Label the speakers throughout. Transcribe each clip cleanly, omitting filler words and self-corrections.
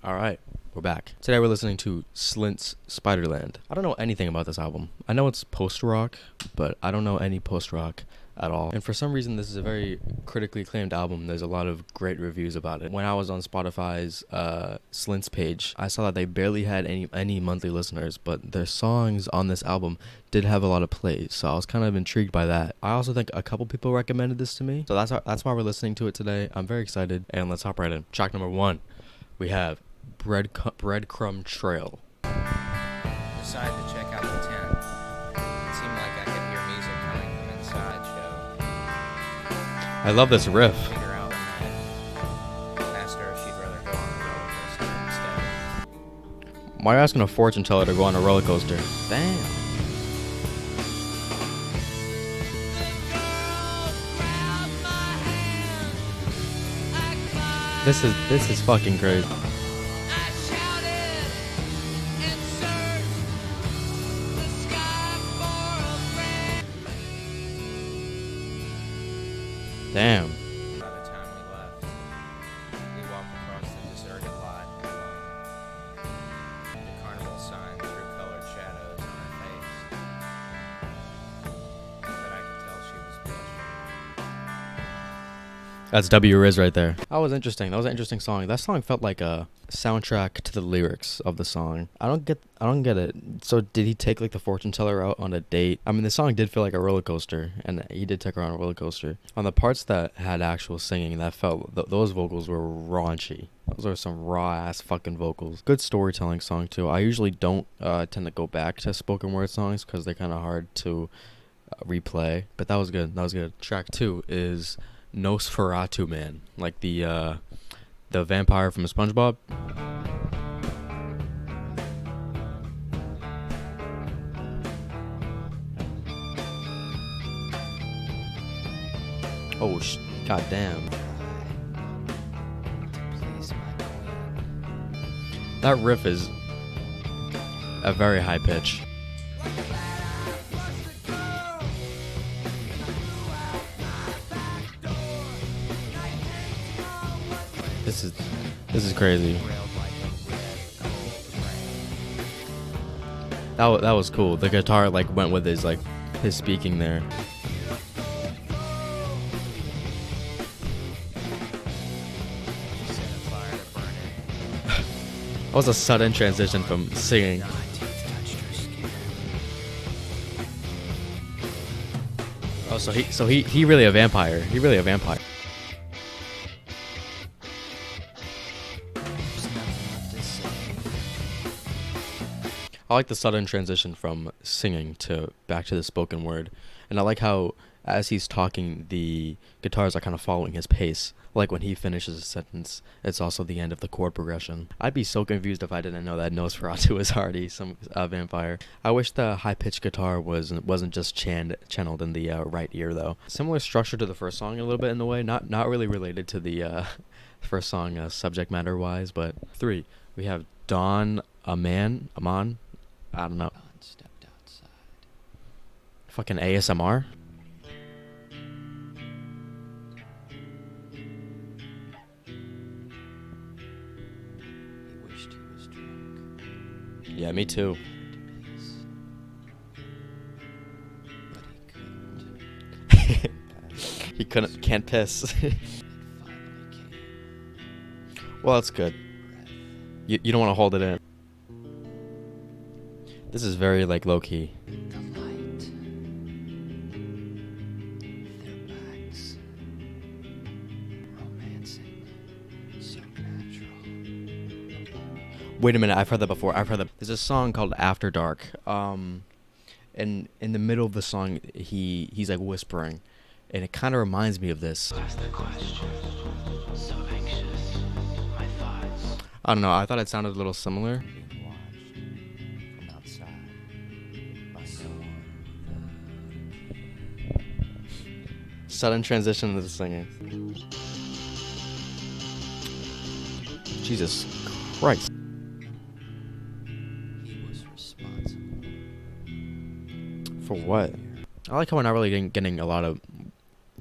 Speaker 1: Alright, we're back. Today we're listening to Slint's Spiderland. I don't know anything about this album. I know it's post-rock, but I don't know any post-rock at all. And for some reason, this is a very critically acclaimed album. There's a lot of great reviews about it. When I was on Spotify's Slint's page, I saw that they barely had any monthly listeners, but their songs on this album did have a lot of plays, so I was kind of intrigued by that. I also think a couple people recommended this to me, so that's why we're listening to it today. I'm very excited, and let's hop right in. Track number 1, we have Breadcrumb Trail.
Speaker 2: Decided to check out the tent. It seemed like I could hear music coming from inside, so
Speaker 1: I love this riff.
Speaker 2: figure out and asked her if she'd rather go on a roller coaster instead.
Speaker 1: Why are you asking a fortune teller to go on a roller coaster? Damn. This is fucking crazy. Damn.
Speaker 2: By the time we left, we walked across the deserted lot alone. The carnival sign threw colored shadows on her face, but I could tell she was blushing.
Speaker 1: That's W Riz right there. That was interesting. That was an interesting song. That song felt like a soundtrack to the lyrics of the song. I don't get it. So did he take like the fortune teller out on a date? I mean, the song did feel like a roller coaster, and he did take her on a roller coaster. On the parts that had actual singing, that felt those vocals were raunchy. Those are some raw ass fucking vocals. Good storytelling song too. I usually don't tend to go back to spoken word songs because they're kind of hard to replay. But that was good. That was good. Track 2 is Nosferatu Man, like the vampire from SpongeBob. Oh, goddamn. That riff is a very high pitch. This is crazy. That was cool. The guitar like went with his speaking there. That was a sudden transition from singing. Oh, so he really a vampire. He really a vampire. I like the sudden transition from singing to back to the spoken word. And I like how as he's talking, the guitars are kind of following his pace. Like when he finishes a sentence, it's also the end of the chord progression. I'd be so confused if I didn't know that Nosferatu is already some vampire. I wish the high-pitched guitar wasn't just channeled in the right ear though. Similar structure to the first song a little bit in the way, not really related to the first song subject matter wise. But 3, we have Aman. I don't know.
Speaker 2: Stepped outside.
Speaker 1: Fucking ASMR.
Speaker 2: He wished he was drunk.
Speaker 1: Yeah, me too.
Speaker 2: But he couldn't.
Speaker 1: Can't piss.
Speaker 2: It finally came.
Speaker 1: Well, that's good.
Speaker 2: Breath.
Speaker 1: You don't want to hold it in. This is very like low key.
Speaker 2: The light. Their backs. Romancing. So natural.
Speaker 1: Wait a minute, I've heard that before. There's a song called After Dark. And in the middle of the song, he's like whispering, and it kind of reminds me of this.
Speaker 2: Ask the question. So anxious. My thoughts.
Speaker 1: I don't know. I thought it sounded a little similar.
Speaker 2: Being watched from outside by someone.
Speaker 1: Sudden transition into the singing. Jesus Christ.
Speaker 2: He was responsible.
Speaker 1: For what? I like how we're not really getting a lot of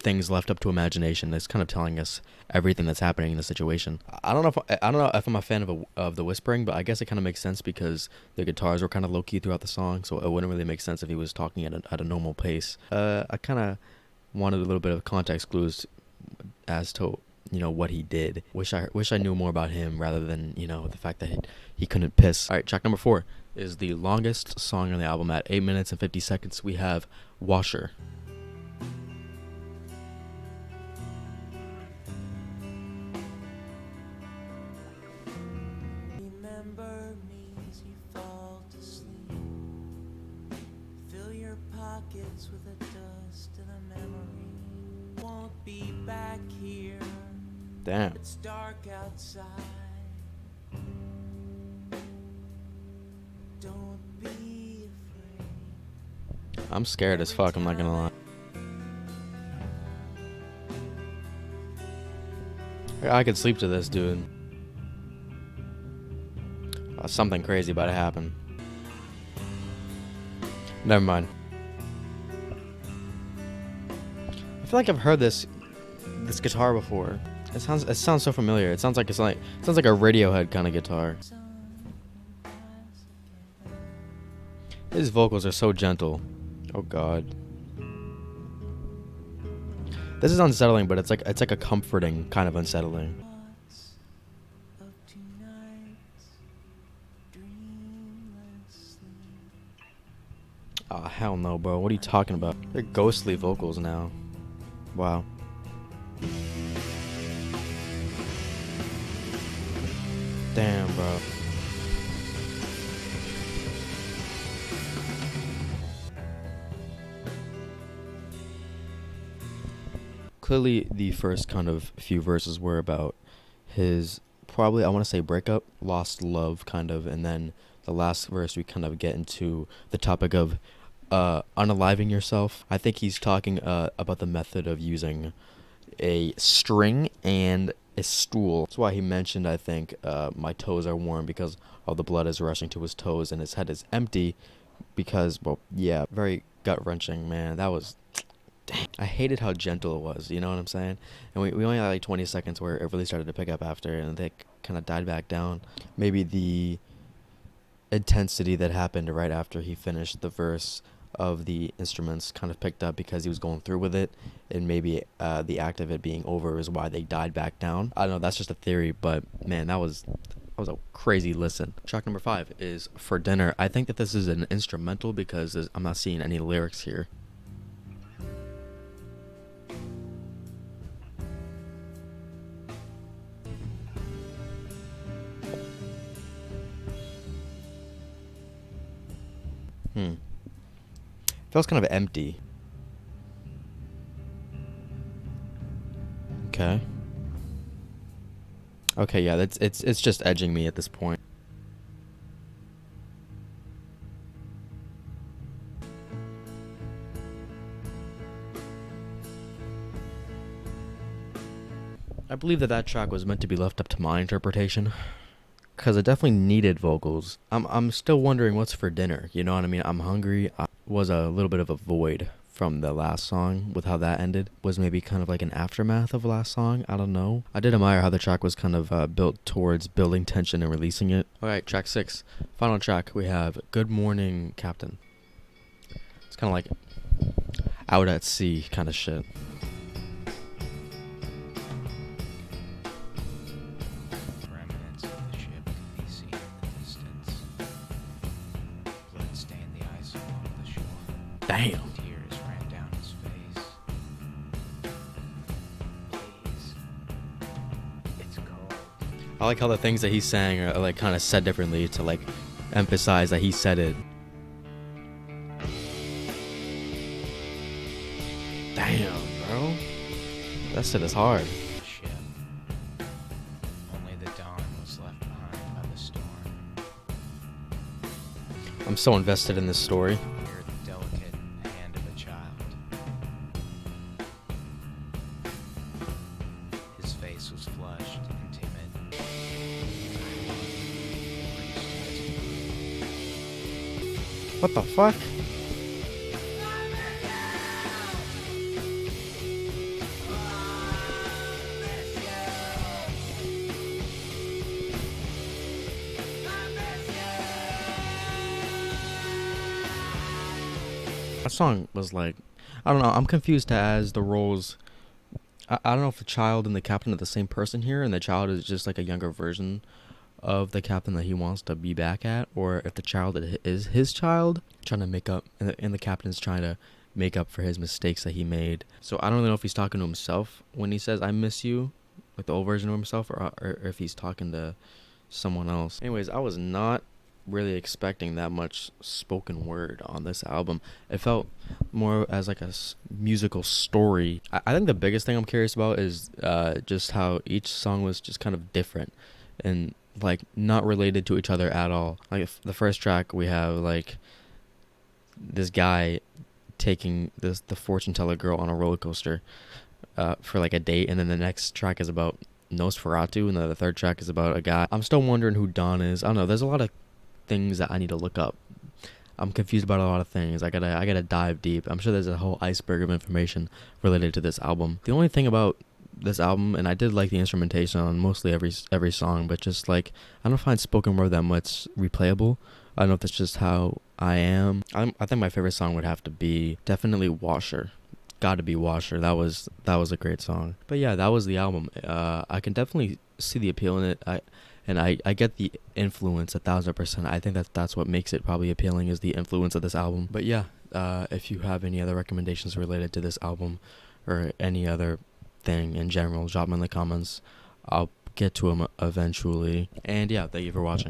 Speaker 1: things left up to imagination. It's kind of telling us everything that's happening in the situation. I don't know if I'm a fan of the whispering, but I guess it kind of makes sense because the guitars were kind of low key throughout the song, so it wouldn't really make sense if he was talking at a normal pace. I kind of wanted a little bit of context clues as to what he did. Wish I knew more about him rather than the fact that he couldn't piss. All right, track number 4 is the longest song on the album at 8 minutes and 50 seconds. We have Washer.
Speaker 3: Remember me as you fall to sleep. Fill your pockets with the dust of the memory. Won't be back here.
Speaker 1: Damn.
Speaker 3: It's dark outside. Don't be afraid.
Speaker 1: I'm scared as fuck, I'm not gonna lie. I could sleep to this, dude. Something crazy about to happen. Never mind. I feel like I've heard this guitar before. It sounds so familiar. It sounds like a Radiohead kind of guitar. His vocals are so gentle. Oh god. This is unsettling, but it's like a comforting kind of unsettling.
Speaker 3: Of tonight's dreamless sleep.
Speaker 1: Oh hell no, bro. What are you talking about? They're ghostly vocals now. Wow. Damn, bro. Clearly, the first kind of few verses were about his probably, I want to say, breakup, lost love, kind of, and then the last verse we kind of get into the topic of unaliving yourself. I think he's talking about the method of using a string and a stool. That's why he mentioned, I think, my toes are warm because all the blood is rushing to his toes and his head is empty because, well, yeah, very gut-wrenching, man. That was... Dang. I hated how gentle it was, you know what I'm saying? And we only had like 20 seconds where it really started to pick up after, and they kind of died back down. Maybe the intensity that happened right after he finished the verse of the instruments kind of picked up because he was going through with it, and maybe the act of it being over is why they died back down. I don't know, that's just a theory, but man, that was a crazy listen. Track number 5 is For Dinner. I think that this is an instrumental because I'm not seeing any lyrics here. Feels kind of empty. Okay, yeah, it's just edging me at this point. I believe that track was meant to be left up to my interpretation, because it definitely needed vocals. I'm still wondering what's for dinner, you know what I mean? I'm hungry. Was a little bit of a void from the last song with how that ended. Was maybe kind of like an aftermath of last song. I don't know. I did admire how the track was kind of built towards building tension and releasing it. Alright, track 6. Final track, we have Good Morning Captain. It's kind of like out at sea kind of shit.
Speaker 2: Remnants of the ship could be seen in the distance. Blood stained the ice along the shore.
Speaker 1: Damn.
Speaker 2: Tears ran down his face. Please. It's cold.
Speaker 1: I like how the things that he's saying are like kind of said differently to like emphasize that he said it. Damn, bro. That shit is hard.
Speaker 2: The ship. Only the dawn was left behind by the storm.
Speaker 1: I'm so invested in this story.
Speaker 2: Hear the delicate hand of a child. His face was flushed and timid.
Speaker 1: What the fuck? That song was like, I don't know. I'm confused as the roles. I don't know if the child and the captain are the same person here, and the child is just like a younger version of the captain that he wants to be back at, or if the child is his child trying to make up, and the captain's trying to make up for his mistakes that he made. So I don't really know if he's talking to himself when he says "I miss you," like the old version of himself, or if he's talking to someone else. Anyways, I was not really expecting that much spoken word on this album. It felt more as like a musical story. I think the biggest thing I'm curious about is just how each song was just kind of different and like not related to each other at all. Like the first track, we have like this guy taking the fortune teller girl on a roller coaster for like a date, and then the next track is about Nosferatu, and the third track is about a guy. I'm still wondering who Don is. I don't know. There's a lot of things that I need to look up. I'm confused about a lot of things. I gotta dive deep. I'm sure there's a whole iceberg of information related to this album. The only thing about this album, and I did like the instrumentation on mostly every song, but just like I don't find spoken word that much replayable. I don't know if that's just how I am. I think my favorite song would have to be definitely Washer. Gotta be Washer. That was a great song. But yeah, that was the album. I can definitely see the appeal in it. I get the influence 1,000%. I think that's what makes it probably appealing, is the influence of this album. But yeah, if you have any other recommendations related to this album or any other thing in general, drop them in the comments. I'll get to them eventually. And yeah, thank you for watching.